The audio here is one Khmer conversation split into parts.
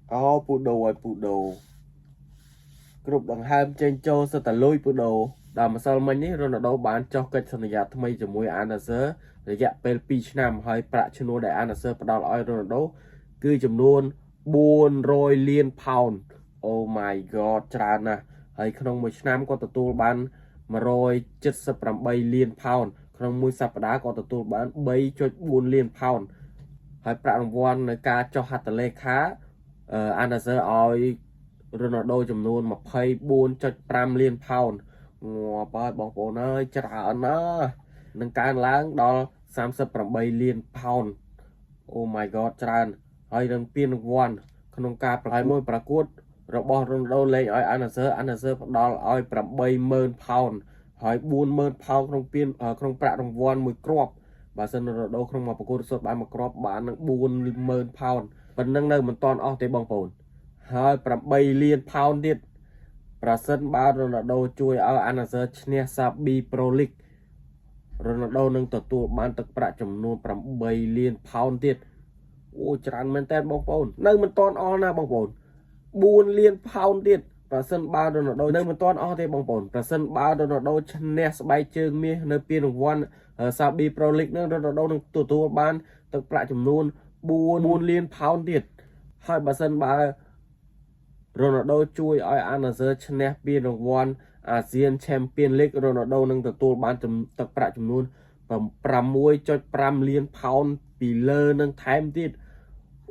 Ô phụ đồ ơi phụ đồ Group đằng hai trên châu sẽ tận lôi phụ đồ đào mà sao mình ấy rồi nó đâu bán cho cái sân nhà thay mới cho mùi ăn là sớ để dạ pel pi nam hay bạ cho nó để ăn là sớ bắt đầu ở rồi nó đâu cứ chùm luôn buôn rồi liên pound. Oh my god tràn nè hay không một năm có tụi bán mà rồi chất sập làm bay liên pound không mùi sập đá có tụi bán bay cho buôn liên pound hay bạ rồng vònในการcho hạt lê khá ăn là sớ ở Ronaldo ចំនួន24.5 លានផោនងាប់ហើយបងប្អូនអើយច្រើនណាស់នឹងកើនឡើងដល់38លានផោន Oh my god ច្រើនហើយនឹងពានរង្វាន់ក្នុងការប្រឡែមួយប្រកួតរបស់ Ronaldo លេងឲ្យ Al-Nassr ផ្ដល់ឲ្យ 80,000 ផោនហើយ 40,000 ផោនក្នុងប្រាក់រង្វាន់មួយគ្រាប់បើសិន Ronaldo ក្នុងមកប្រកួតសុទ្ធបានមួយគ្រាប់បាននឹង 40,000 ផោនប៉ុណ្ណឹងនៅមិនទាន់អស់ទេបងប្អូនហើយ 8 លានផោនទៀតប្រសិនបើ Ronaldo ជួយឲ្យ Al-Nassr ឈ្នះ Saudi Pro League Ronaldo នឹងទទួលបានទឹកប្រាក់ចំនួន 8 លានផោនទៀតអូច្រើនមែនតើបងប្អូននៅមិនទាន់អស់ណាបងប្អូន 4 លានផោនទៀតប្រសិនបើ Ronaldo នៅមិនទាន់អស់ទេបងប្អូនប្រសិនបើ Ronaldo ឈ្នះស្បែកជើងមាសនៅពានរង្វាន់ Saudi Pro League នឹង Ronaldo នឹងទទួលបានទឹកប្រាក់ចំនួន 4 លានផោនទៀតហើយបើសិនបើ Ronaldo ជួយឲ្យ Al-Nassr ឈ្នះពានរង្វាន់ ASEAN Champion League Ronaldo នឹងទទួលបានទឹកប្រាក់ចំនួន 6.5 លានផោនពីលើនឹងថែមទៀត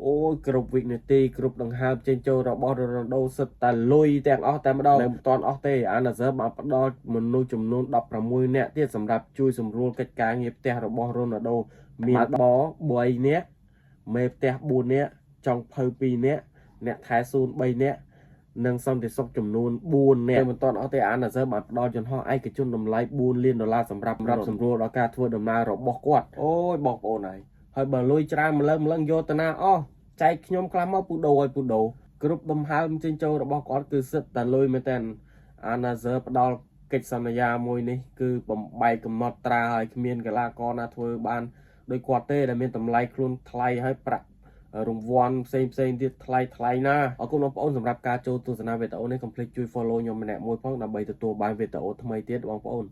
អូយគ្រប់វិនាទីគ្រប់ដង្ហើមចេញចូលរបស់ Ronaldo សិតតែលុយទាំងអស់តែម្ដងនៅមិនទាន់អស់ទេ Al-Nassr បានផ្ដល់មនុស្សចំនួន 16 នាក់ទៀតសម្រាប់ជួយសម្រួលកិច្ចការងារផ្ទះរបស់ Ronaldo មានប3នាក់មេផ្ទះ4នាក់ចុងភៅ2នាក់អ្នកថែសួន3នាក់និងសន្តិសុខចំនួន4នាក់មិនទាន់អស់ទេ Al-Nassr បានផ្ដល់យន្តហោះឯកជនតម្លៃ 4 លានដុល្លារសម្រាប់សម្រួលដល់ការធ្វើដំណើររបស់គាត់អូយបងប្អូនហើយបើលុយច្រើនម្លឹងយកទៅណាអស់ចែកខ្ញុំខ្លះមកពូដូឲ្យពូដូគ្រប់ដំហើមចេញចូលរបស់គាត់គឺសិតតែលុយមែនតើ Al-Nassr ផ្ដល់កិច្ចសន្យាមួយនេះគឺបំបែកកំណត់ត្រាឲ្យគ្មានកីឡាករណាធ្វើបានដោយគាត់ទេដែលមានតម្លៃខ្លួនថ្លៃហើយប្រាក់រង្វាន់ផ្សេងទៀតថ្លៃណាអរគុណបងប្អូនសម្រាប់ការចូលទស្សនាវីដេអូនេះកុំភ្លេចជួយ follow ខ្ញុំម្នាក់មួយផងដើម្បីទទួលបានវីដេអូថ្មីទៀតបងប្អូន